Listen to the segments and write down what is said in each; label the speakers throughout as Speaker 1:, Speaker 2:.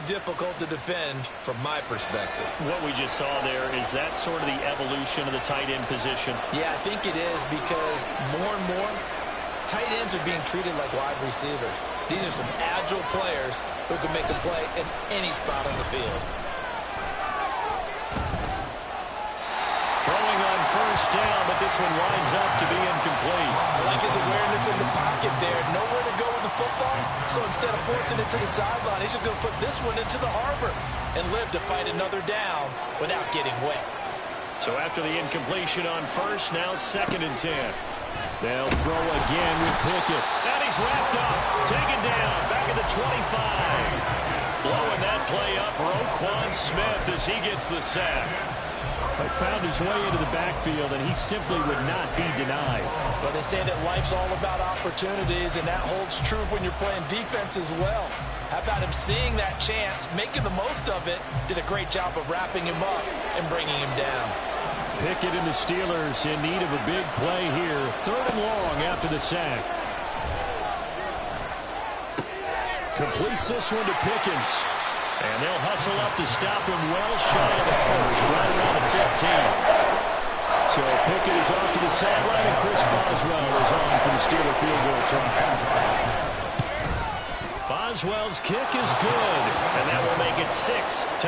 Speaker 1: difficult to defend from my perspective.
Speaker 2: What we just saw there, is that sort of the evolution of the tight end position?
Speaker 1: Yeah, I think it is, because more and more tight ends are being treated like wide receivers. These are some agile players who can make a play in any spot on the field.
Speaker 2: Throwing on first down, but this one lines up to be incomplete.
Speaker 1: I like his awareness in the pocket there. Nowhere to go with the football, so instead of forcing it to the sideline, he's just going to put this one into the harbor and live to fight another down without getting wet.
Speaker 2: So after the incompletion on first, now 2nd and 10. They'll throw again with Pickett. And he's wrapped up, taken down, back at the 25. Blowing that play up for Roquan Smith as he gets the sack. He found his way into the backfield, and he simply would not be denied.
Speaker 1: Well, they say that life's all about opportunities, and that holds true when you're playing defense as well. How about him seeing that chance, making the most of it, did a great job of wrapping him up and bringing him down.
Speaker 2: Pickett and the Steelers in need of a big play here. 3rd and long after the sack. Completes this one to Pickens. And they'll hustle up to stop him well shy of the first, right around the 15. So Pickett is off to the sideline, and Chris Boswell is on for the Steeler field goal try. Boswell's kick is good, and that will make it 6-0.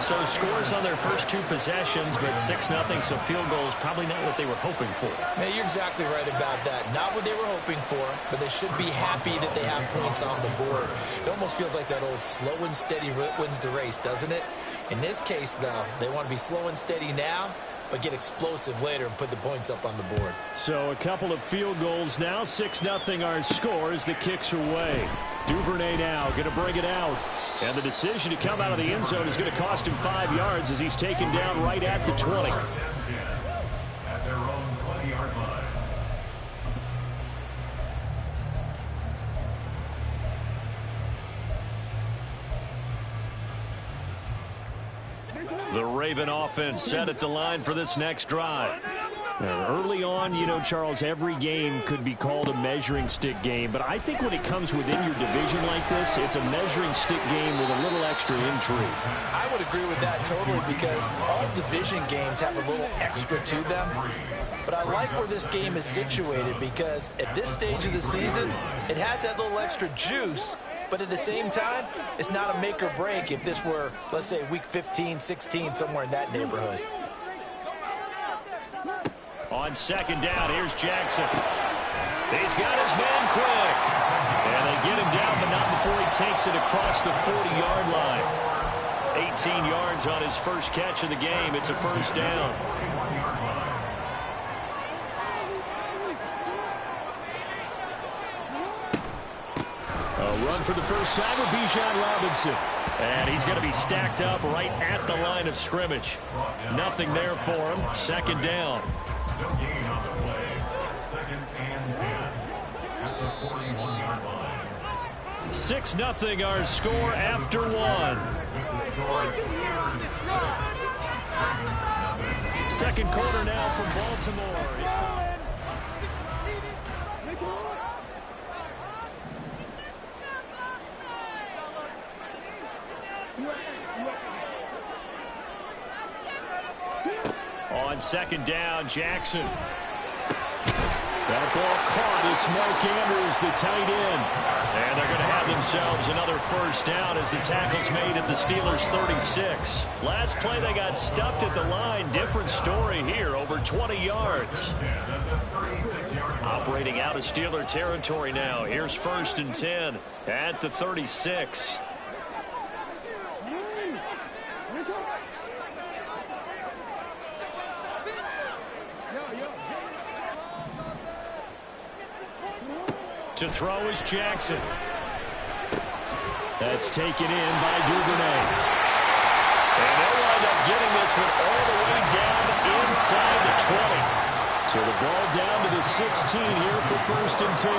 Speaker 2: So scores on their first 2 possessions, but 6-0, so field goal is probably not what they were hoping for.
Speaker 1: Man, you're exactly right about that. Not what they were hoping for, but they should be happy that they have points on the board. It almost feels like that old slow and steady wins the race, doesn't it? In this case, though, they want to be slow and steady now, but get explosive later and put the points up on the board.
Speaker 2: So a couple of field goals now. 6-0 our score as the kicks are away. Duvernay now going to bring it out. And the decision to come out of the end zone is going to cost him 5 yards as he's taken down right at the 20.
Speaker 3: At their own 20-yard line.
Speaker 2: The Raven offense set at the line for this next drive. Early on, you know, Charles, every game could be called a measuring stick game, but I think when it comes within your division like this, it's a measuring stick game with a little extra intrigue.
Speaker 1: I would agree with that totally, because all division games have a little extra to them. But I like where this game is situated, because at this stage of the season, it has that little extra juice. But at the same time, it's not a make or break if this were, let's say, week 15, 16, somewhere in that neighborhood.
Speaker 2: On 2nd down, here's Jackson. He's got his man quick. And they get him down, but not before he takes it across the 40-yard line. 18 yards on his first catch of the game. It's a first down. A run for the first time with Bijan Robinson. And he's going to be stacked up right at the line of scrimmage. Nothing there for him. 2nd down.
Speaker 3: No gain on the play. 2nd and 10 at the 41-yard line.
Speaker 2: 6-0 our score after 1. Second quarter now from Baltimore. On 2nd down, Jackson. That ball caught. It's Mark Andrews, the tight end. And they're going to have themselves another first down as the tackle's made at the Steelers' 36. Last play, they got stuffed at the line. Different story here, over 20 yards. Operating out of Steeler territory now. Here's 1st and 10 at the 36. To throw is Jackson. That's taken in by Duvernay. And they'll wind up getting this one all the way down inside the 20. So the ball down to the 16 here for 1st and 10.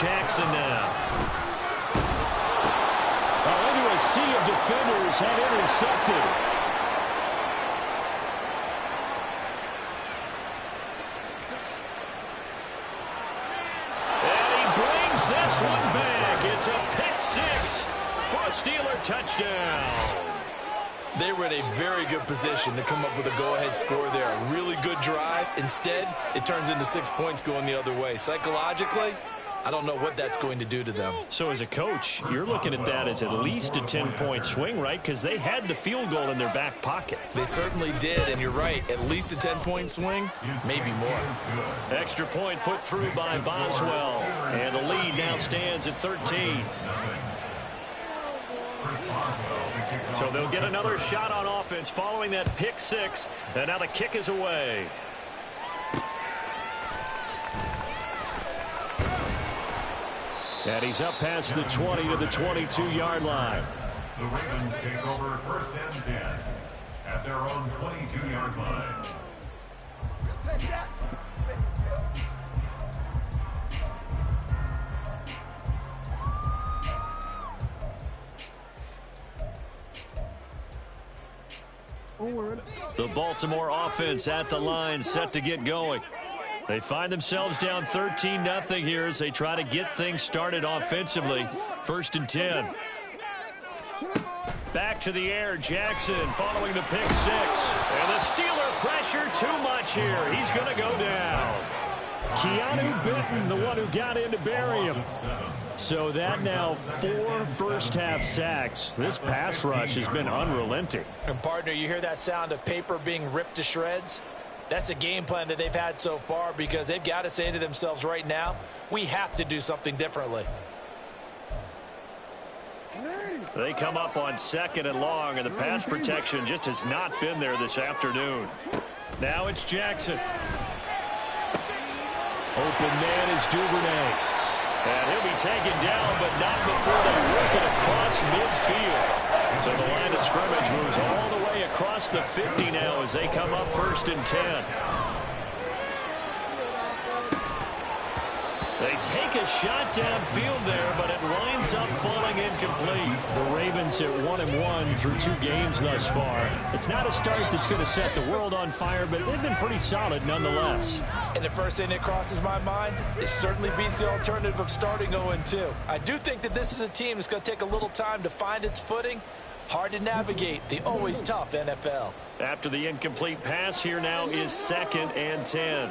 Speaker 2: Jackson now. Into a sea of defenders, had intercepted. This one back. It's a pick six for a Steeler touchdown.
Speaker 1: They were in a very good position to come up with a go-ahead score there. A really good drive. Instead, it turns into 6 points going the other way. Psychologically, I don't know what that's going to do to them.
Speaker 2: So as a coach, you're looking at that as at least a 10-point swing, right? Because they had the field goal in their back pocket.
Speaker 1: They certainly did, and you're right. At least a 10-point swing, maybe more.
Speaker 2: Extra point put through by Boswell. And the lead now stands at 13. So they'll get another shot on offense following that pick six. And now the kick is away. And he's up past the 20 to the 22-yard line.
Speaker 3: The Ravens take over 1st and 10 at their own 22-yard line.
Speaker 2: The Baltimore offense at the line, set to get going. They find themselves down 13-0 here as they try to get things started offensively. 1st and 10. Back to the air, Jackson following the pick six. And the Steeler pressure too much here. He's going to go down. Keanu Benton, the one who got in to bury him. So that now 4 first-half sacks. This pass rush has been unrelenting.
Speaker 1: And, partner, you hear that sound of paper being ripped to shreds? That's the game plan that they've had so far because they've got to say to themselves right now, we have to do something differently.
Speaker 2: They come up on 2nd and long, and the pass protection just has not been there this afternoon. Now it's Jackson. Open man is Duvernay. And he'll be taken down, but not before they work it across midfield. So the line of scrimmage moves all the way across the 50 now as they come up 1st and 10. They take a shot downfield there, but it winds up falling incomplete.
Speaker 4: The Ravens at 1-1 through 2 games thus far. It's not a start that's going to set the world on fire, but they've been pretty solid nonetheless.
Speaker 1: And the first thing that crosses my mind, it certainly beats the alternative of starting 0-2. I do think that this is a team that's going to take a little time to find its footing. Hard to navigate the always tough NFL.
Speaker 2: After the incomplete pass, here now is 2nd and 10.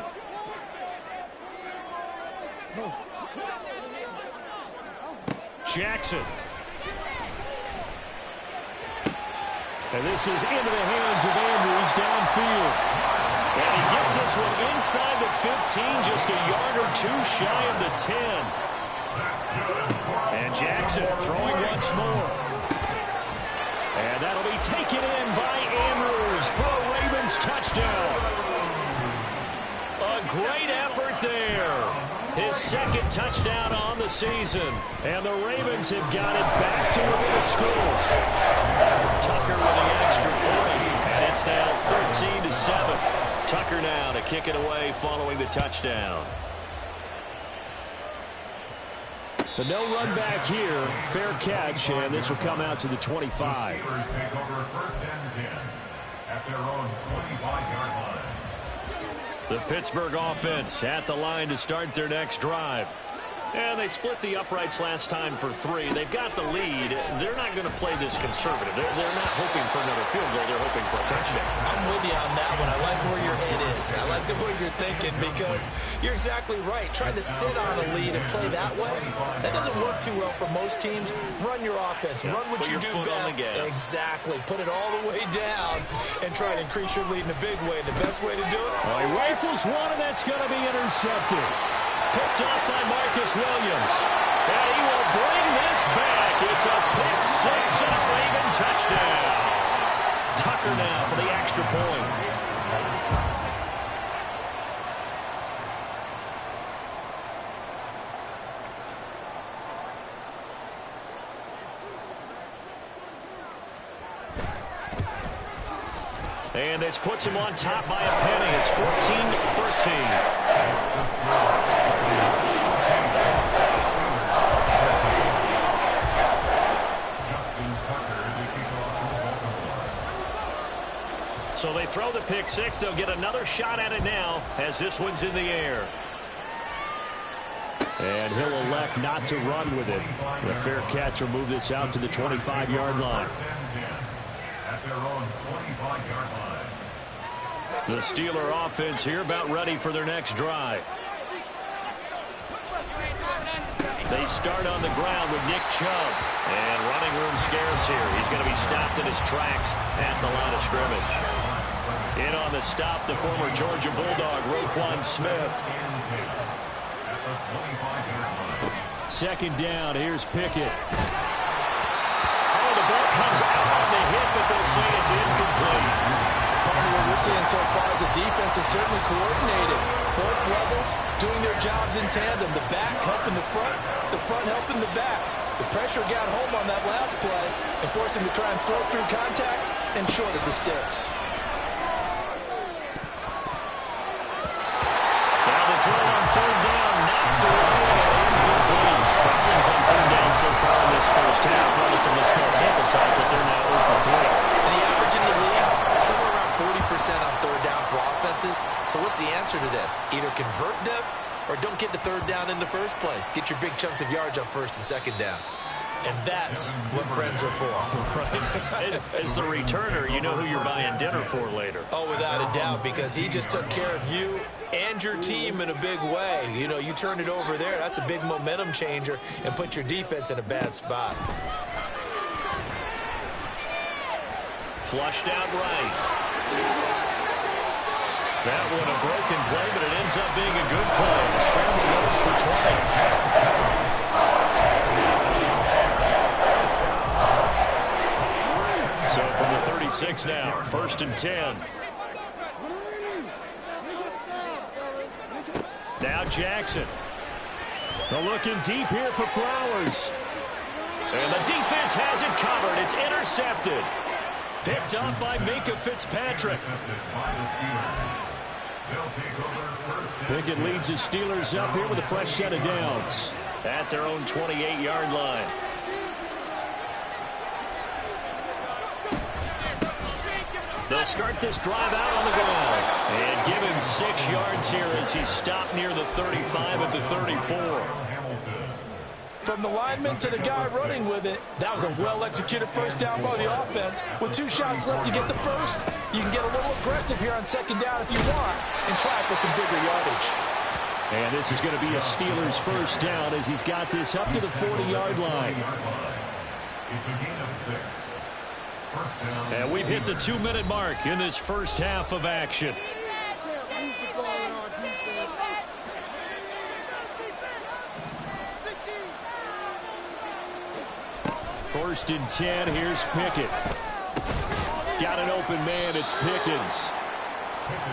Speaker 2: Jackson.
Speaker 4: And this is into the hands of Andrews downfield.
Speaker 2: And he gets this one inside the 15, just a yard or 2 shy of the 10. And Jackson throwing once more. And that'll be taken in by Andrews for a Ravens touchdown. A great effort there. His 2nd touchdown on the season. And the Ravens have got it back to within a score. Tucker with the extra point. And it's now 13-7. Tucker now to kick it away following the touchdown.
Speaker 4: But no run back here. Fair catch, and this will come out to the 25.
Speaker 3: The Steelers take over 1st and 10 at their own 25-yard line.
Speaker 2: The Pittsburgh offense at the line to start their next drive. And they split the uprights last time for 3. They've got the lead. They're not going to play this conservative. They're not hoping for another field goal. They're hoping for a touchdown.
Speaker 1: I'm with you on that one. I like where your head is. I like the way you're thinking because you're exactly right. Trying to sit on a lead and play that way, that doesn't work too well for most teams. Run your offense. Run what you do best. Exactly. Put it all the way down and try to increase your lead in a big way. And the best way to do it?
Speaker 4: Well, he rifles one, and that's going to be intercepted.
Speaker 2: Picked off by Marcus Williams. And he will bring this back. It's a pick six and a Raven touchdown. Tucker now for the extra point. And this puts him on top by a penny. It's 14-13. So they throw the pick six. They'll get another shot at it now as this one's in the air.
Speaker 4: And he'll elect not to run with it. The fair catch will move this out to the 25-yard line.
Speaker 3: At their own 25-yard line.
Speaker 2: The Steeler offense here about ready for their next drive. They start on the ground with Nick Chubb. And running room scarce here. He's going to be stopped in his tracks at the line of scrimmage. In on the stop, the former Georgia Bulldog, Roquan Smith.
Speaker 4: Second down, here's Pickett.
Speaker 2: Oh, the ball comes out on the hit, but they'll say it's incomplete.
Speaker 1: What we're seeing so far is the defense is certainly coordinated. Both levels doing their jobs in tandem. The back helping the front helping the back. The pressure got home on that last play and forced him to try and throw through contact and short of the sticks.
Speaker 2: Now the throw on third down, knocked away and incomplete. Problems on third down so far in this first half. Relatively small sample size, but they're now 0 for 3.
Speaker 1: And the average in the league, somewhere around 40% on third down for offenses. So what's the answer to this? Either convert them or don't get the third down in the first place. Get your big chunks of yards on first and second down. And that's what friends are for.
Speaker 2: Right. As the returner, you know who you're buying dinner for later.
Speaker 1: Oh, without a doubt, because he just took care of you and your team in a big way. You know, you turn it over there. That's a big momentum changer and put your defense in a bad spot.
Speaker 2: Flushed out right. That one a broken play, but it ends up being a good play. The scramble goes for 20. So from the 36 now, 1st and 10. Now Jackson.
Speaker 4: They're looking deep here for Flowers.
Speaker 2: And the defense has it covered. It's intercepted. Picked up by Minkah Fitzpatrick.
Speaker 4: Pickett leads his Steelers up here with a fresh set of downs.
Speaker 2: At their own 28-yard line. They'll start this drive out on the ground. And give him 6 yards here as he stopped near the 35 at the 34.
Speaker 1: From the lineman to the guy running with it, that was a well-executed first down by the offense. With 2 shots left to get the first, you can get a little aggressive here on second down if you want and try for some bigger yardage.
Speaker 4: And this is going to be a Steelers first down as he's got this up to the 40-yard line.
Speaker 3: It's a gain of 6. First down.
Speaker 2: And we've hit the 2-minute mark in this first half of action.
Speaker 4: First and 10, here's Pickett. Got an open man, it's Pickens.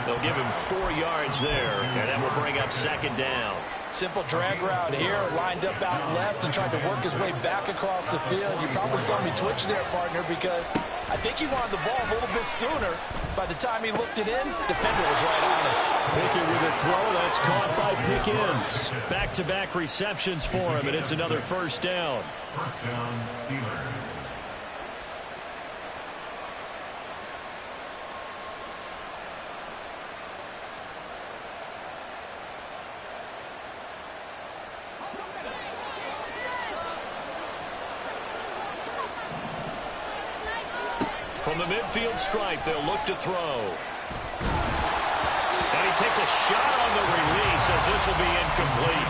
Speaker 2: They'll give him 4 yards there, and that will bring up second down.
Speaker 1: Simple drag route here, lined up out left and tried to work his way back across the field. You probably saw me twitch there, partner, because I think he wanted the ball a little bit sooner. By the time he looked it in, defender was right on him.
Speaker 4: Pickett with a throw, that's caught by Pickens.
Speaker 2: Back-to-back receptions for him, and it's another first down.
Speaker 3: First down, Steelers.
Speaker 2: From the midfield stripe, they'll look to throw. And he takes a shot on the release as this will be incomplete.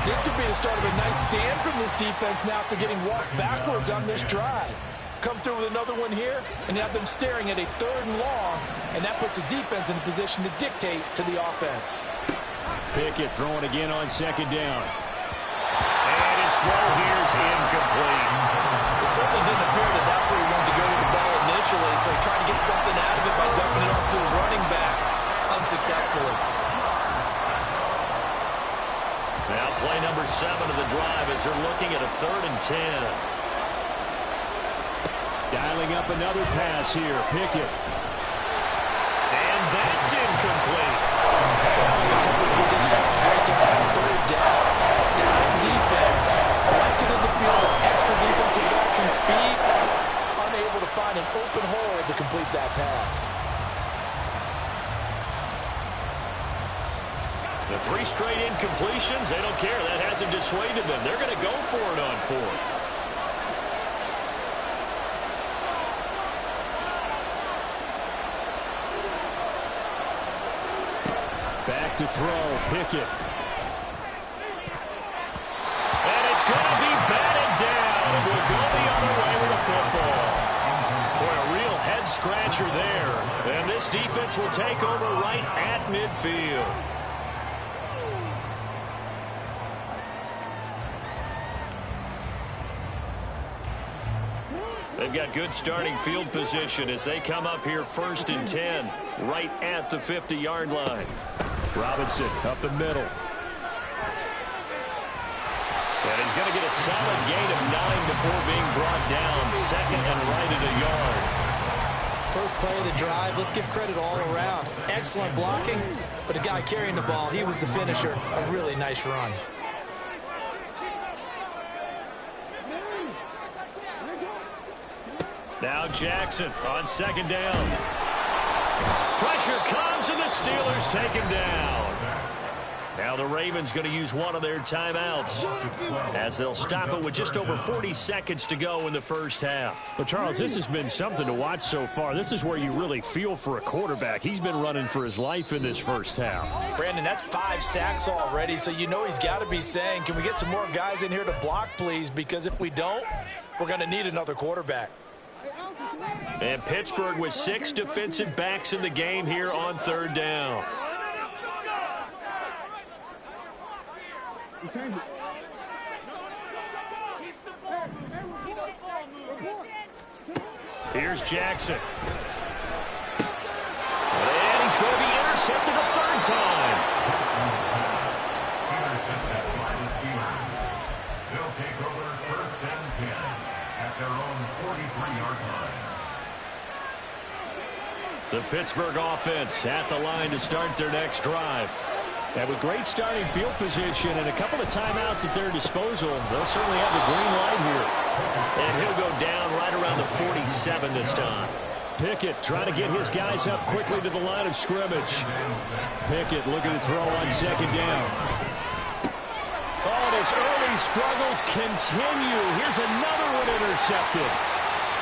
Speaker 1: This could be the start of a nice stand from this defense now after getting walked backwards on this drive. Come through with another one here and have them staring at a 3rd and long, and that puts the defense in a position to dictate to the offense.
Speaker 4: Pickett throwing again on second down.
Speaker 2: And his throw here is incomplete.
Speaker 1: It certainly didn't appear that that's where he wanted to go with the ball initially, so he tried to get something out of it by dumping it off to his running back unsuccessfully.
Speaker 2: Now play number 7 of the drive as they're looking at a 3rd and 10.
Speaker 4: Dialing up another pass here, Pickett.
Speaker 2: And that's incomplete.
Speaker 1: Third down. Down defense. Blanketed the field with extra defensive backs and speed. Unable to find an open hole to complete that pass.
Speaker 2: The With 3 straight incompletions, they don't care. That hasn't dissuaded them. They're going to go for it on 4th.
Speaker 4: Back to throw, Pickett.
Speaker 2: And it's going to be batted down. And we'll go the other way with the football. Boy, a real head-scratcher there. And this defense will take over right at midfield. They've got good starting field position as they come up here 1st and 10, right at the 50-yard line.
Speaker 4: Robinson up the middle.
Speaker 2: And he's going to get a solid gain of 9 before being brought down. 2nd and right at a yard.
Speaker 1: First play of the drive, let's give credit all around. Excellent blocking, but the guy carrying the ball, he was the finisher. A really nice run.
Speaker 2: Now Jackson on 2nd down. Pressure comes, and the Steelers take him down. Now the Ravens going to use one of their timeouts as they'll stop it with just over 40 seconds to go in the first half.
Speaker 4: Well, Charles, this has been something to watch so far. This is where you really feel for a quarterback. He's been running for his life in this first half.
Speaker 1: Brandon, that's 5 sacks already, so you know he's got to be saying, can we get some more guys in here to block, please? Because if we don't, we're going to need another quarterback.
Speaker 2: And Pittsburgh with 6 defensive backs in the game here on 3rd down. Here's Jackson. And he's going to be intercepted a 3rd time.
Speaker 3: Intercepted by the Steelers. They'll take over 1st and 10 at their own 43-yard line.
Speaker 2: The Pittsburgh offense at the line to start their next drive.
Speaker 4: And with great starting field position and a couple of timeouts at their disposal, they'll certainly have the green light here.
Speaker 2: And he'll go down right around the 47 this time.
Speaker 4: Pickett trying to get his guys up quickly to the line of scrimmage. Pickett looking to throw on 2nd down.
Speaker 2: Oh, and his early struggles continue. Here's another one intercepted.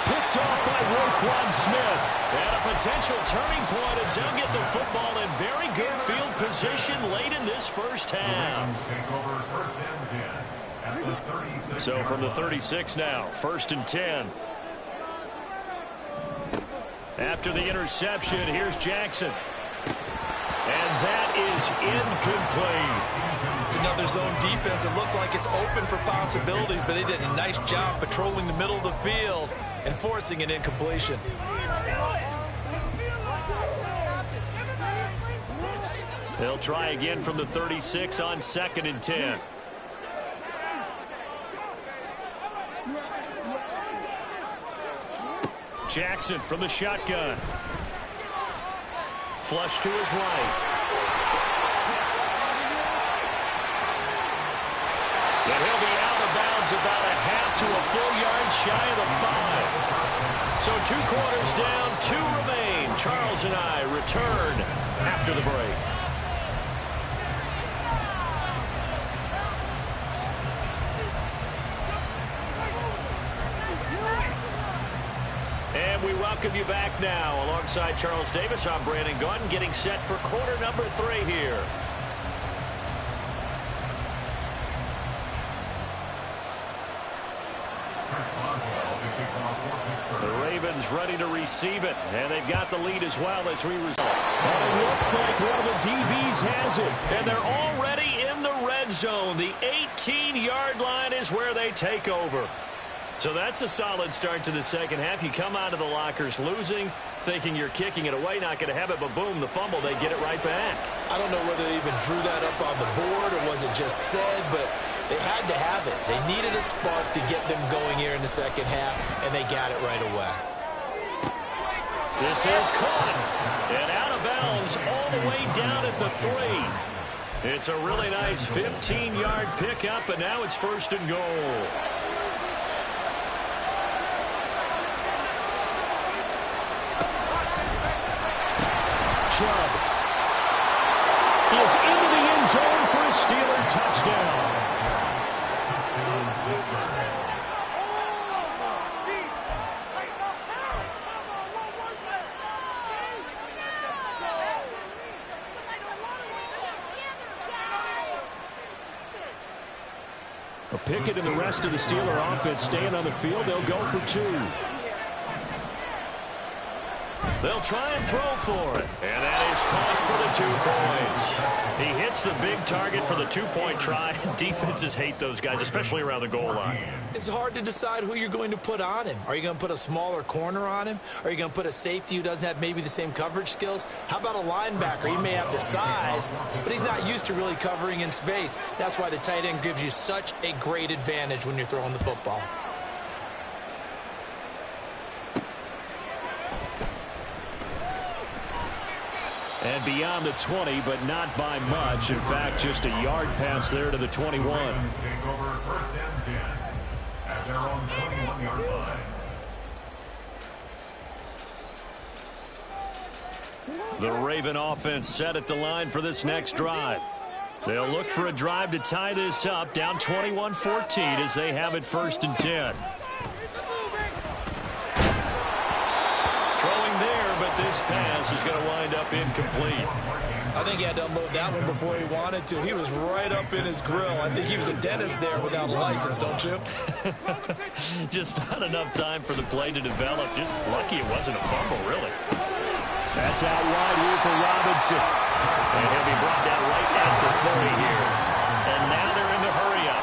Speaker 2: Picked off by Roquan Smith. And a potential turning point as they'll get the football in very good field position late in this first half.
Speaker 3: Take over 1st and 10 at the 36.
Speaker 2: So from the 36 now, 1st and 10. After the interception, here's Jackson. And that is incomplete.
Speaker 1: It's another zone defense. It looks like it's open for possibilities, but they did a nice job patrolling the middle of the field and forcing an incompletion.
Speaker 2: They'll try again from the 36 on 2nd and 10. Jackson from the shotgun. Flush to his right. And he'll be out of bounds about a half to a full yard shy of the 5. So 2 quarters down, 2 remain. Charles and I return after the break. And we welcome you back now. Alongside Charles Davis, I'm Brandon Gaudin, getting set for quarter number 3 here. The Ravens ready to receive it, and they've got the lead as well as we resume.
Speaker 4: And it looks like one of the DBs has it.
Speaker 2: And they're already in the red zone. The 18-yard line is where they take over. So that's a solid start to the second half. You come out of the lockers losing, thinking you're kicking it away, not going to have it, but boom, the fumble, they get it right back.
Speaker 1: I don't know whether they even drew that up on the board or was it just said, but they had to have it. They needed a spark to get them going here in the second half, and they got it right away.
Speaker 2: This is caught and out of bounds all the way down at the 3. It's a really nice 15-yard pickup, and now it's 1st and goal.
Speaker 4: Chubb is into the end zone
Speaker 2: touchdown. Pickett and the rest of the Steeler offense staying on the field. They'll go for 2. They'll try and throw for it. And that is caught for the 2 points. He hits the big target for the 2-point try. Defenses hate those guys, especially around the goal line.
Speaker 1: It's hard to decide who you're going to put on him. Are you going to put a smaller corner on him? Are you going to put a safety who doesn't have maybe the same coverage skills? How about a linebacker? He may have the size, but he's not used to really covering in space. That's why the tight end gives you such a great advantage when you're throwing the football.
Speaker 2: And beyond the 20, but not by much. In fact, just a yard pass there to the 21.
Speaker 3: Take over first and 10 at their own 21-yard line.
Speaker 2: The Raven offense set at the line for this next drive. They'll look for a drive to tie this up, down 21-14 as they have it first and 10. Throwing there, but this pass is going to wind up incomplete.
Speaker 1: I think he had to unload that one before he wanted to. He was right up in his grill. I think he was a dentist there without a license, don't you?
Speaker 2: Just not enough time for the play to develop. Just lucky it wasn't a fumble, really. That's out wide here for Robinson. And he'll be brought down right at the 30 here. And now they're in the hurry-up.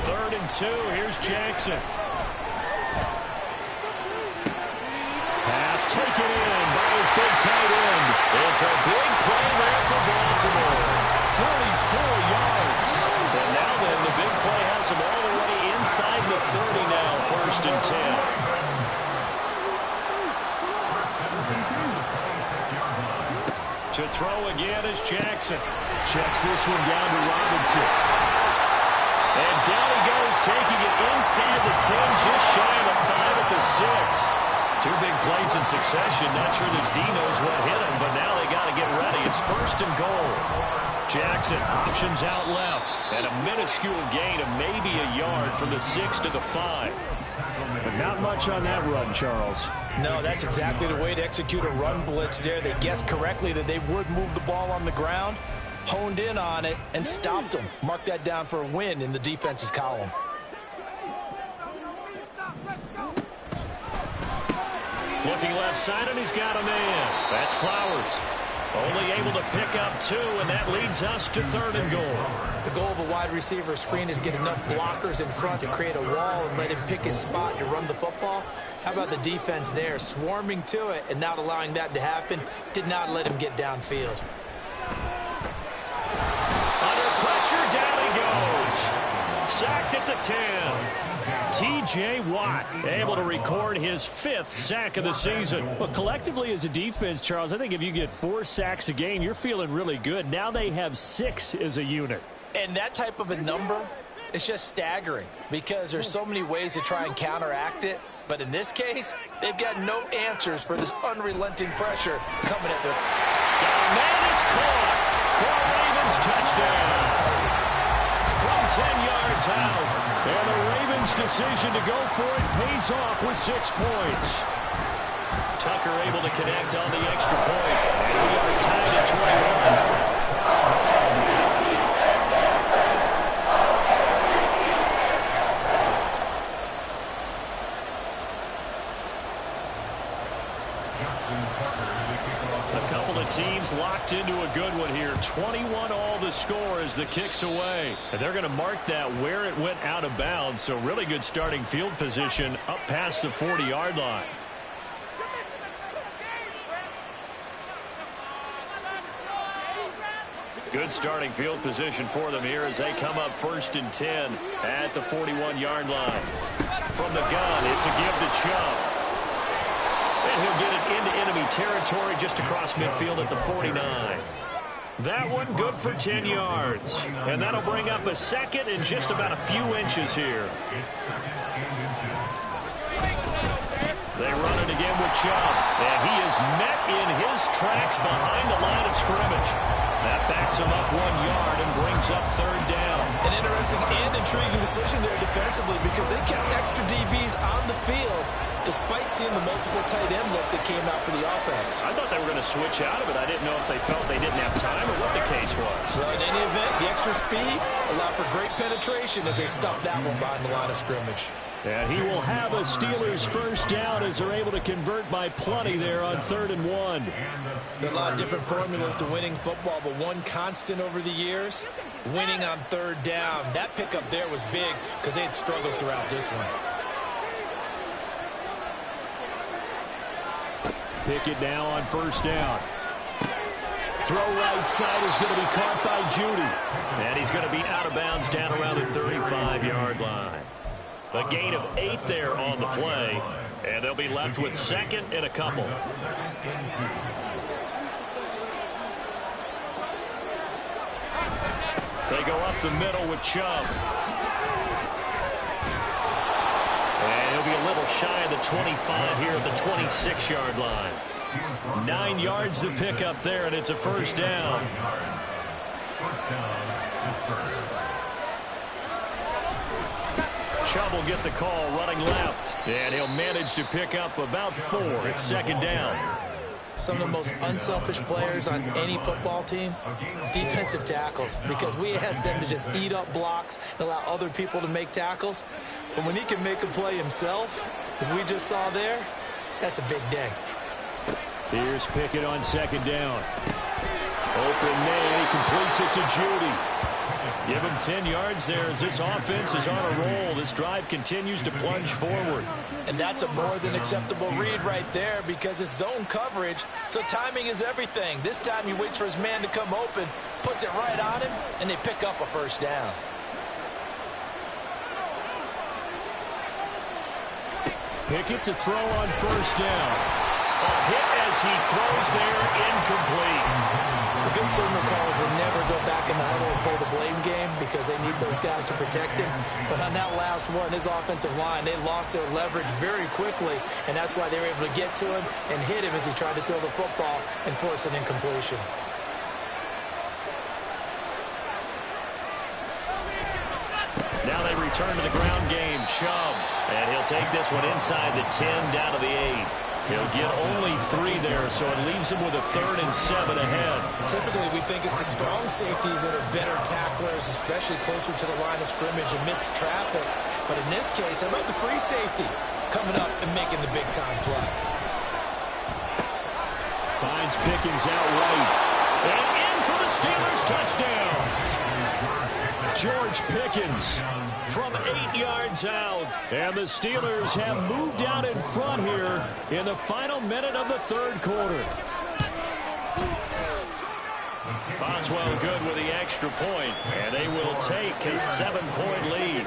Speaker 2: 3rd and 2. Here's Jackson. Pass taken in by his big tight end. It's a big play there for Baltimore. 44 yards. So now then, the big play has him all the way inside the 30 now, 1st and 10. To throw again is Jackson. Checks this one down to Robinson. And down he goes, taking it inside the 10, just shy of the 5 at the 6. 2 big plays in succession. Not sure this D knows what hit him, but now they got to get ready. It's 1st and goal. Jackson options out left. And a minuscule gain of maybe a yard from the 6 to the 5. But not much on that run, Charles.
Speaker 1: No, that's exactly the way to execute a run blitz there. They guessed correctly that they would move the ball on the ground, honed in on it, and stopped them. Mark that down for a win in the defense's column.
Speaker 2: Looking left side, and he's got a man. That's Flowers. Only able to pick up 2, and that leads us to 3rd and goal.
Speaker 1: The goal of a wide receiver screen is get enough blockers in front to create a wall and let him pick his spot to run the football. How about the defense there, swarming to it and not allowing that to happen? Did not let him get downfield.
Speaker 2: Under pressure, down he goes. Sacked at the 10. T.J. Watt able to record his 5th sack of the season.
Speaker 4: Well, collectively as a defense, Charles, I think if you get 4 sacks a game, you're feeling really good. Now they have 6 as a unit.
Speaker 1: And that type of a number is just staggering because there's so many ways to try and counteract it. But in this case, they've got no answers for this unrelenting pressure coming at their...
Speaker 2: Got a man, it's caught for a Ravens touchdown. From 10 yards out. And the Ravens' decision to go for it pays off with 6 points. Tucker able to connect on the extra point. And we are tied at 21. Teams locked into a good one here. 21 all the score as the kick's away. And they're going to mark that where it went out of bounds. So really good starting field position up past the 40-yard line. Good starting field position for them here as they come up 1st and 10 at the 41-yard line. From the gun, it's a give to Chubb. And he'll get it into enemy territory just across midfield at the 49. That one good for 10 yards. And that'll bring up a 2nd and just about a few inches here. They run it again with Chubb. And he is met in his tracks behind the line of scrimmage. That backs him up 1 yard and brings up third down.
Speaker 1: An interesting and intriguing decision there defensively because they kept extra DBs on the field despite seeing the multiple tight end look that came out for the offense.
Speaker 2: I thought they were going to switch out of it. I didn't know if they felt they didn't have time or what the case was.
Speaker 1: Well, in any event, the extra speed allowed for great penetration as they stuffed that one behind the line of scrimmage.
Speaker 4: And he will have a Steelers first down as they're able to convert by plenty there on 3rd and 1.
Speaker 1: There are a lot of different formulas to winning football, but one constant over the years, winning on 3rd down. That pickup there was big because they had struggled throughout this one.
Speaker 4: Pickett now on 1st down. Throw right side is going to be caught by Judy.
Speaker 2: And he's going to be out of bounds down around the 35-yard line. A gain of 8 there on the play, and they'll be left with 2nd and a couple. They go up the middle with Chubb. And he'll be a little shy of the 25 here at the 26-yard line. 9 yards to pick up there, and it's a first down. Chubb will get the call running left, and he'll manage to pick up about 4. It's 2nd down.
Speaker 1: Some of the most unselfish players on any football team, defensive tackles, because we ask them to just eat up blocks and allow other people to make tackles. But when he can make a play himself, as we just saw there, that's a big day.
Speaker 4: Here's Pickett on 2nd down. Open man, he completes it to Judy.
Speaker 2: Give him 10 yards there as this offense is on a roll. This drive continues to plunge forward.
Speaker 1: And that's a more than acceptable read right there because it's zone coverage, so timing is everything. This time he waits for his man to come open, puts it right on him, and they pick up a first down.
Speaker 4: Pickett to throw on 1st down.
Speaker 2: A hit as he throws there, incomplete.
Speaker 1: The good signal calls will never go back in the huddle and play the blame game because they need those guys to protect him. But on that last one, his offensive line, they lost their leverage very quickly, and that's why they were able to get to him and hit him as he tried to throw the football and force an incompletion.
Speaker 2: Now they return to the ground game. Chubb, and he'll take this one inside the 10 down to the 8. He'll get only 3 there, so it leaves him with a 3rd and 7 ahead.
Speaker 1: Typically, we think it's the strong safeties that are better tacklers, especially closer to the line of scrimmage amidst traffic. But in this case, how about the free safety coming up and making the big-time play?
Speaker 4: Finds Pickens out right.
Speaker 2: And in for the Steelers touchdown.
Speaker 4: George Pickens
Speaker 2: from 8 yards out.
Speaker 4: And the Steelers have moved out in front here in the final minute of the 3rd quarter.
Speaker 2: Boswell good with the extra point, and they will take a 7-point lead.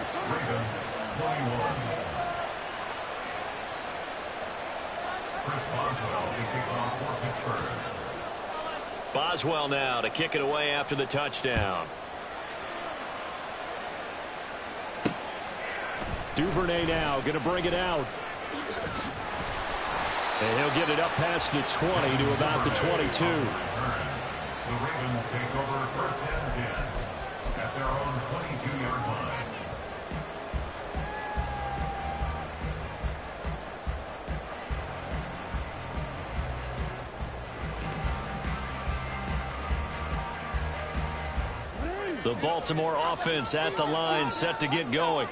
Speaker 2: Boswell now to kick it away after the touchdown.
Speaker 4: Duvernay now going to bring it out. And he'll get it up past the 20 to about the 22.
Speaker 3: The Ravens take over 1st and 10 at their own 22-yard line.
Speaker 2: The Baltimore offense at the line, set to get going.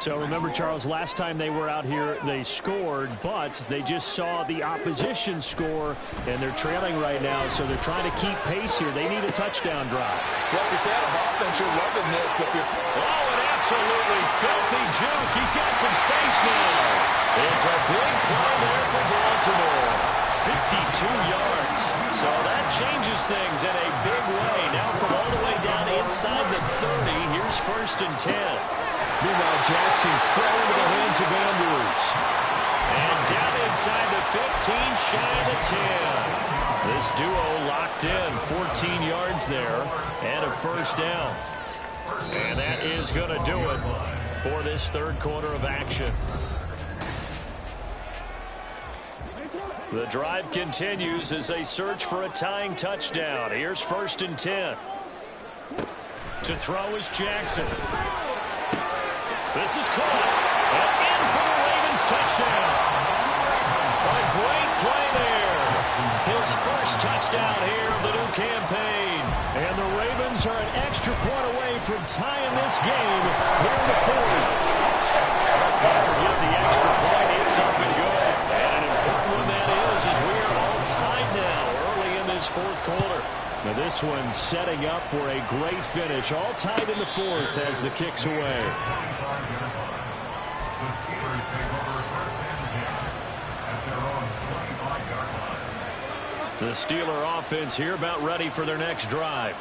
Speaker 4: So remember, Charles, last time they were out here, they scored, but they just saw the opposition score, and they're trailing right now, so they're trying to keep pace here. They need a touchdown drive.
Speaker 1: Well, if you're a fan of offense, you're loving this, but if you're...
Speaker 2: Oh, an absolutely filthy juke. He's got some space now. It's a big play there for Baltimore. 52 yards. So that changes things in a big way. Now from all the way down inside the 30, here's 1st and 10.
Speaker 4: Meanwhile, Jackson's thrown into the hands of Andrews.
Speaker 2: And down inside the 15, shy of the 10. This duo locked in, 14 yards there, and a first down. And that is going to do it for this 3rd quarter of action. The drive continues as they search for a tying touchdown. Here's 1st and 10. To throw is Jackson. This is caught. And in for the Ravens touchdown. A great play there. His first touchdown here of the new campaign.
Speaker 4: And the Ravens are an extra point away from tying this game here in the 4th.
Speaker 2: Don't forget the extra point. It's up and good. And an important one that is, as we are all tied now early in this 4th quarter.
Speaker 4: Now this one setting up for a great finish. All tied in the 4th as the kick's away.
Speaker 3: The Steelers take over 1st and 10 at their own 25-yard line.
Speaker 2: The Steeler offense here about ready for their next drive.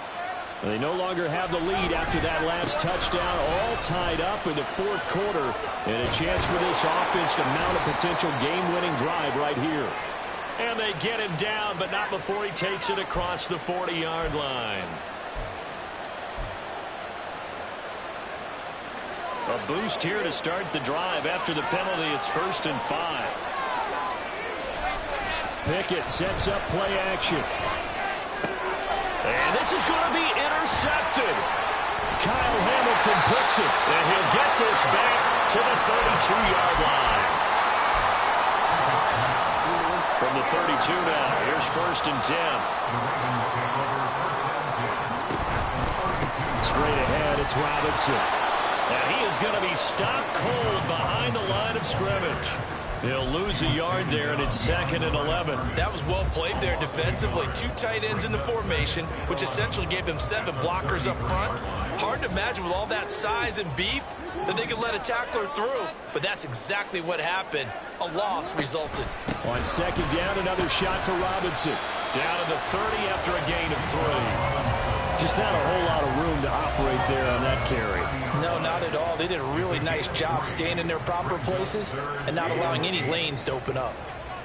Speaker 4: They no longer have the lead after that last touchdown. All tied up in the 4th quarter. And a chance for this offense to mount a potential game-winning drive right here.
Speaker 2: And they get him down, but not before he takes it across the 40-yard line. A boost here to start the drive. After the penalty, it's 1st and 5.
Speaker 4: Pickett sets up play action.
Speaker 2: And this is going to be intercepted.
Speaker 4: Kyle Hamilton picks it.
Speaker 2: And he'll get this back to the 32-yard line. From the 32 now, here's 1st and 10.
Speaker 4: Straight ahead, it's Robinson.
Speaker 2: And he is going to be stopped cold behind the line of scrimmage. He'll lose a yard there, and it's 2nd and 11.
Speaker 1: That was well played there defensively. 2 tight ends in the formation, which essentially gave them 7 blockers up front. Hard to imagine with all that size and beef that they could let a tackler through. But that's exactly what happened. A loss resulted.
Speaker 4: On 2nd down, another shot for Robinson.
Speaker 2: Down to the 30 after a gain of 3.
Speaker 4: Just not a whole lot of room to operate there on that carry.
Speaker 1: No, not at all. They did a really nice job staying in their proper places and not allowing any lanes to open up.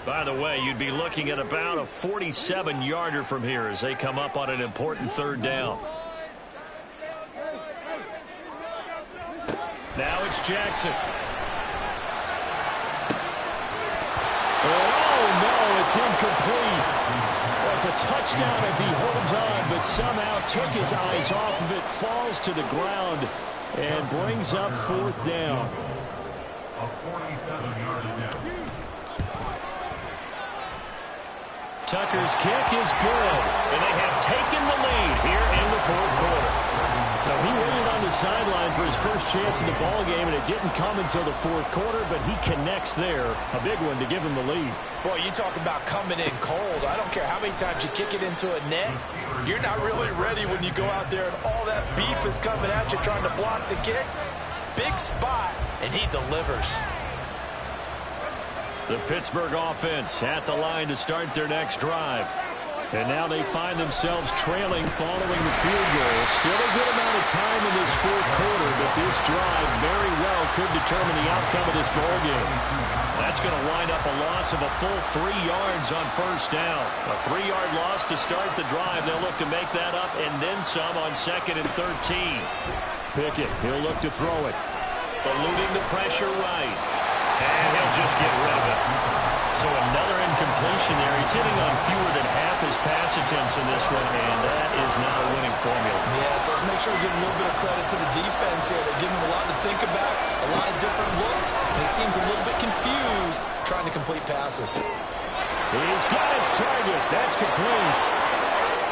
Speaker 2: By the way, you'd be looking at about a 47-yarder from here as they come up on an important 3rd down. Now it's Jackson.
Speaker 4: Oh, no, it's incomplete. Well, it's a touchdown if he holds on, but somehow took his eyes off of it, falls to the ground, and brings up 4th down.
Speaker 3: A 47-yard attempt.
Speaker 2: Tucker's kick is good, and they have taken the lead here in the 4th quarter.
Speaker 4: So he waited on the sideline for his first chance in the ballgame, and it didn't come until the 4th quarter, but he connects there. A big one to give him the lead.
Speaker 1: Boy, you talk about coming in cold. I don't care how many times you kick it into a net. You're not really ready when you go out there and all that beef is coming at you trying to block the kick. Big spot, and he delivers.
Speaker 2: The Pittsburgh offense at the line to start their next drive.
Speaker 4: And now they find themselves trailing following the field goal. Still a good amount of time in this 4th quarter, but this drive very well could determine the outcome of this ballgame.
Speaker 2: That's going to wind up a loss of a full 3 yards on 1st down. A 3-yard loss to start the drive. They'll look to make that up and then some on 2nd and 13.
Speaker 4: Pickett, he'll look to throw it.
Speaker 2: Eluding the pressure right. And he'll just get rid of it. So another incompletion there. He's hitting on fewer than half his pass attempts in this one, and that is not a winning formula.
Speaker 1: Yes, let's make sure we give a little bit of credit to the defense here. They're giving him a lot to think about, a lot of different looks, and he seems a little bit confused trying to complete passes.
Speaker 4: He's got his target. That's complete.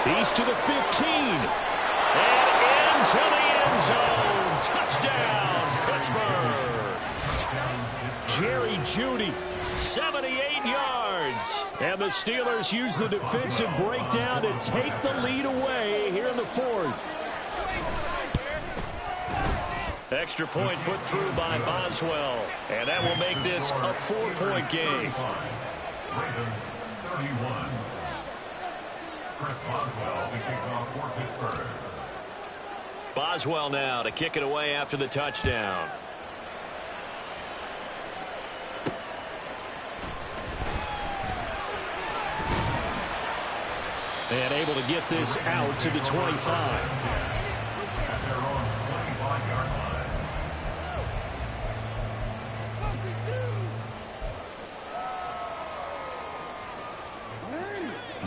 Speaker 4: He's to the 15.
Speaker 2: And into the end zone. Touchdown, Pittsburgh.
Speaker 4: Jerry Jeudy.
Speaker 2: 78 yards.
Speaker 4: And the Steelers use the defensive breakdown to take the lead away here in the 4th.
Speaker 2: Extra point put through by Boswell. And that will make this a 4-point game.
Speaker 3: Ravens 31. Chris Boswell to kick off for Pittsburgh.
Speaker 2: Boswell now to kick it away after the touchdown.
Speaker 4: And able to get this out to the 25.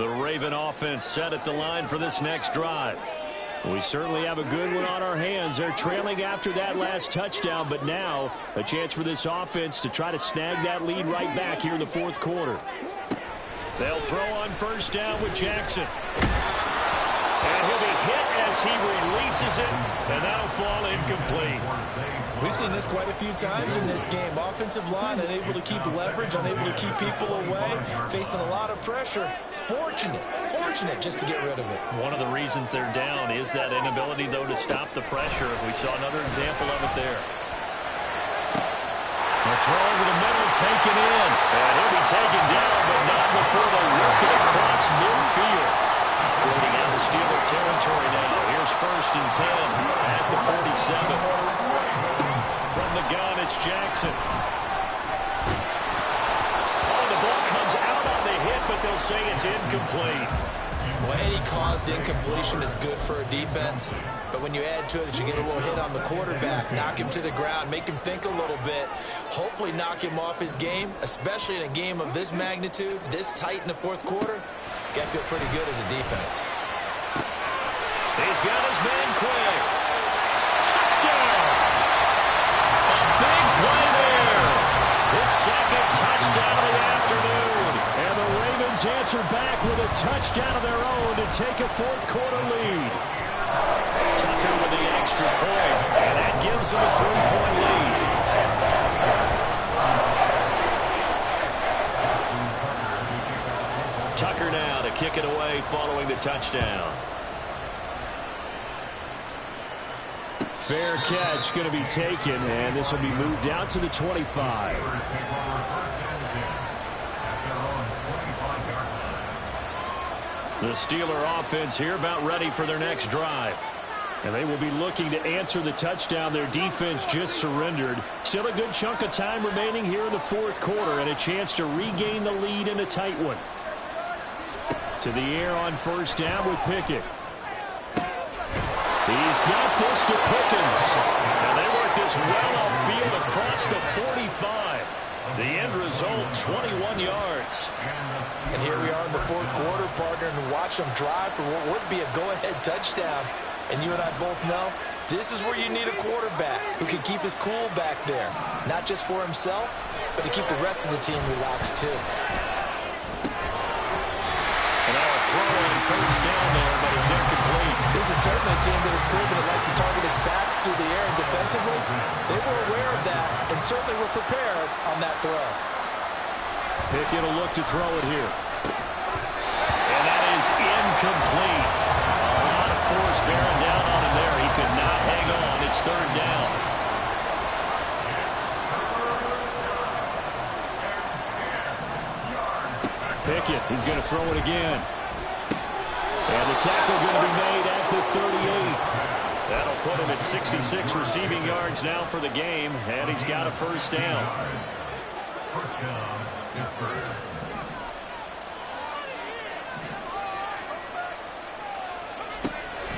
Speaker 2: The Raven offense set at the line for this next drive.
Speaker 4: We certainly have a good one on our hands. They're trailing after that last touchdown, but now a chance for this offense to try to snag that lead right back here in the fourth quarter.
Speaker 2: They'll throw on first down with Jackson. And he'll be hit as he releases it, and that'll fall incomplete.
Speaker 1: We've seen this quite a few times in this game. Offensive line unable to keep leverage, unable to keep people away, facing a lot of pressure. Fortunate just to get rid of it.
Speaker 2: One of the reasons they're down is that inability, though, to stop the pressure. We saw another example of it there. The throw over the middle, taken in. And he'll be taken down, but not before they work it across midfield. Going out of Steeler territory now. Here's 1st and 10 at the 47. From the gun, it's Jackson. Oh, the ball comes out on the hit, but they'll say it's incomplete.
Speaker 1: Well, any caused incompletion is good for a defense. But when you add to it that you get a little hit on the quarterback, knock him to the ground, make him think a little bit, hopefully knock him off his game, especially in a game of this magnitude, this tight in the fourth quarter, got to feel pretty good as a defense.
Speaker 2: He's got his man quick. Touchdown! A big play there. His second touchdown of the afternoon.
Speaker 4: And the Ravens answer back with a touchdown of their own to take a fourth quarter lead.
Speaker 2: Tucker with the extra point, and that gives them a 3-point lead. Tucker now to kick it away following the touchdown.
Speaker 4: Fair catch going to be taken, and this will be moved out to the 25.
Speaker 2: The Steeler offense here about ready for their next drive.
Speaker 4: And they will be looking to answer the touchdown their defense just surrendered. Still a good chunk of time remaining here in the fourth quarter and a chance to regain the lead in a tight one. To the air on first down with Pickett. He's got this to Pickens.
Speaker 2: And they work this well upfield across the 45. The end result, 21 yards.
Speaker 1: And here we are in the fourth quarter, partner, and watch them drive for what would be a go-ahead touchdown. And you and I both know this is where you need a quarterback who can keep his cool back there. Not just for himself, but to keep the rest of the team relaxed too.
Speaker 2: And now a throw on first down there, but it's incomplete.
Speaker 1: This is certainly a team that has proven it likes to target its backs through the air, and defensively, they were aware of that and certainly were prepared on that throw.
Speaker 4: Pickett will look to throw it here.
Speaker 2: And that is incomplete. A lot of force bearing down on him there. He could not hang on. It's third down.
Speaker 4: Pickett, he's going to throw it again. And the tackle going to be made at the 38.
Speaker 2: That'll put him at 66 receiving yards now for the game, and he's got a first down.
Speaker 3: First down, Pittsburgh.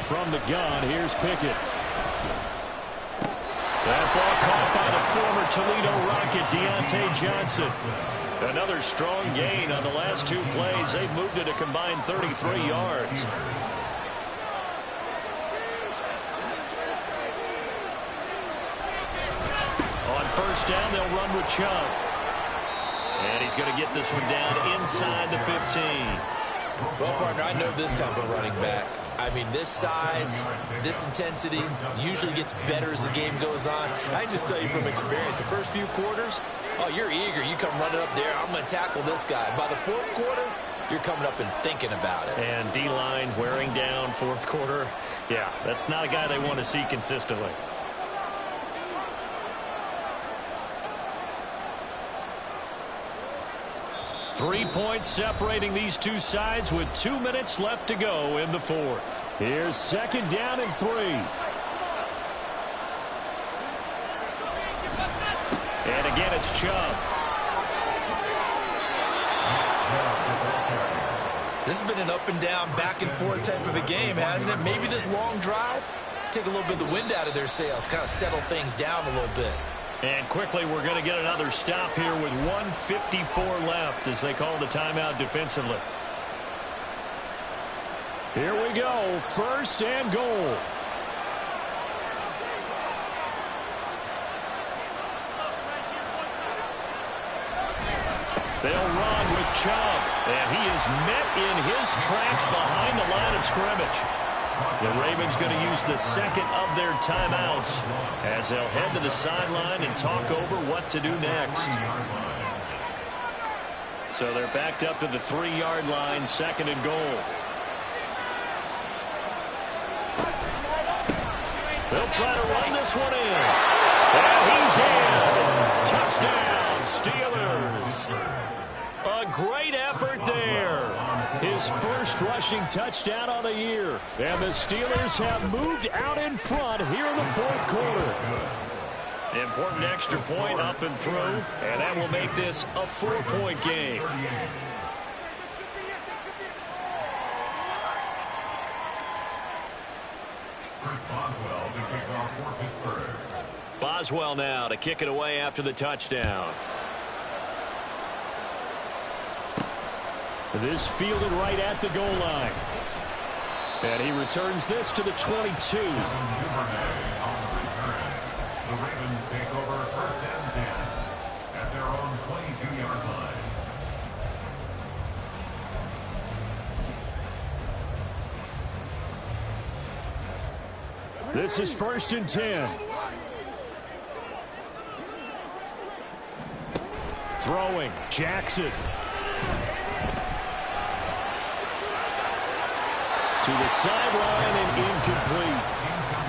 Speaker 4: From the gun, here's Pickett.
Speaker 2: That ball caught by the former Toledo Rocket, Deontay Johnson. Another strong gain on the last two plays. They've moved it a combined 33 yards. On first down, they'll run with Chubb. And he's going to get this one down inside the 15.
Speaker 1: Well, partner, I know this type of running back. I mean, this size, this intensity usually gets better as the game goes on. I just tell you from experience, the first few quarters, oh, you're eager. You come running up there, I'm going to tackle this guy. By the fourth quarter, you're coming up and thinking about it.
Speaker 2: And D-line wearing down fourth quarter. Yeah, that's not a guy they want to see consistently. Three points separating these two sides with 2 minutes left to go in the fourth.
Speaker 4: Here's second down and 3.
Speaker 2: And again, it's Chubb.
Speaker 1: This has been an up and down, back and forth type of a game, hasn't it? Maybe this long drive, take a little bit of the wind out of their sails, kind of settle things down a little bit.
Speaker 2: And quickly, we're going to get another stop here with 1:54 left as they call the timeout defensively.
Speaker 4: Here we go, first and goal. They'll run with Chubb, and he is met in his tracks behind the line of scrimmage. The Ravens going to use the second of their timeouts as they'll head to the sideline and talk over what to do next. So they're backed up to the 3-yard line, second and goal. They'll try to run this one in. And he's in. Touchdown, Steelers. A great effort there. His first rushing touchdown on the year. And the Steelers have moved out in front here in the fourth quarter. Important extra point up and through, and that will make this a 4-point game. Boswell now to kick it away after the touchdown. This fielded right at the goal line. And he returns this to the 22.
Speaker 3: The Ravens take over first and 10 at their own 22-yard line.
Speaker 4: This is first and 10. Throwing, Jackson. To the sideline and incomplete.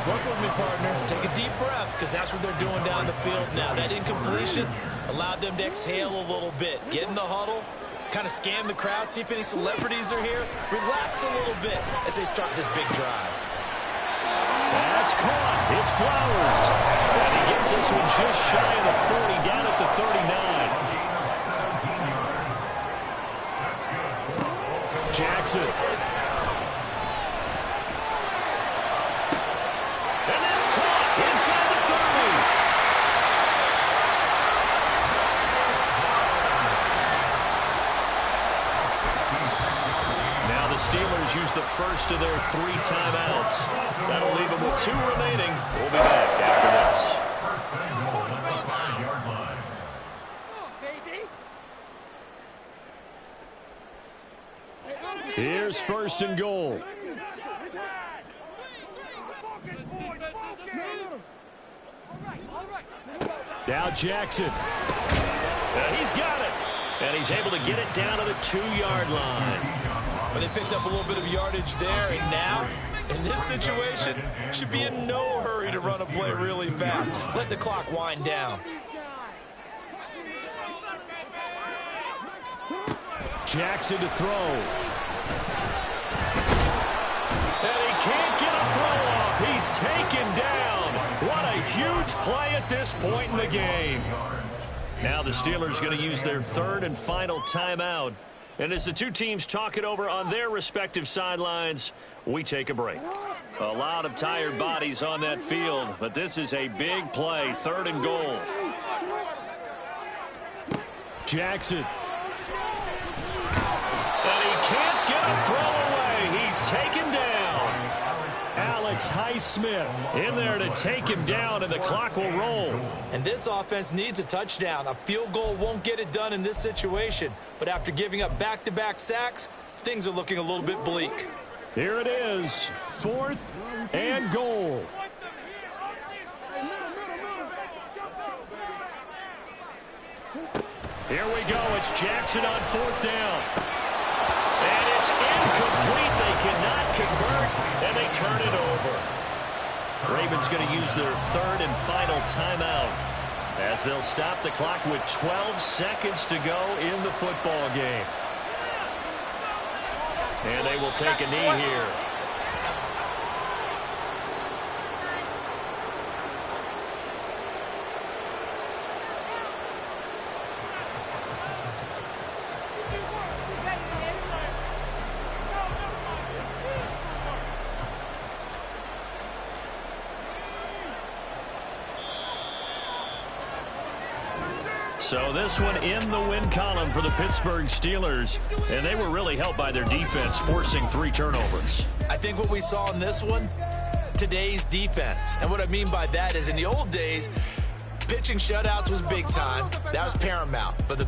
Speaker 1: Work with me, partner. Take a deep breath, because that's what they're doing down the field now. That incompletion allowed them to exhale a little bit. Get in the huddle, kind of scan the crowd, see if any celebrities are here. Relax a little bit as they start this big drive.
Speaker 4: That's caught. It's Flowers. And he gets this one just shy of the 40, down at the 39. Jackson. And that's caught inside the 30. Now the Steelers use the first of their 3 timeouts. That'll leave them with 2 remaining. We'll be back after this. Here's first and goal. Now Jackson. He's got it. And he's able to get it down to the 2-yard line.
Speaker 1: But they picked up a little bit of yardage there, and now, in this situation, should be in no hurry to run a play really fast. Let the clock wind down.
Speaker 4: Jackson to throw. And he can't get a throw off. He's taken down. What a huge play at this point in the game. Now the Steelers going to use their 3rd and final timeout. And as the 2 teams talk it over on their respective sidelines, we take a break. A lot of tired bodies on that field, but this is a big play, 3rd and goal. Jackson. And he can't get a throw away. He's taken down. Alex Highsmith in there to take him down, and the clock will roll.
Speaker 1: And this offense needs a touchdown. A field goal won't get it done in this situation. But after giving up back-to-back sacks, things are looking a little bit bleak.
Speaker 4: Here it is, 4th and goal. Here we go. It's Jackson on 4th down. And it's incomplete. They cannot convert, and they turn it over. Ravens going to use their 3rd and final timeout as they'll stop the clock with 12 seconds to go in the football game. And they will take a knee here.
Speaker 2: So this one in the win column for the Pittsburgh Steelers, and they were really helped by their defense, forcing 3 turnovers.
Speaker 1: I think what we saw in this one, today's defense. And what I mean by that is in the old days, pitching shutouts was big time. That was paramount. But the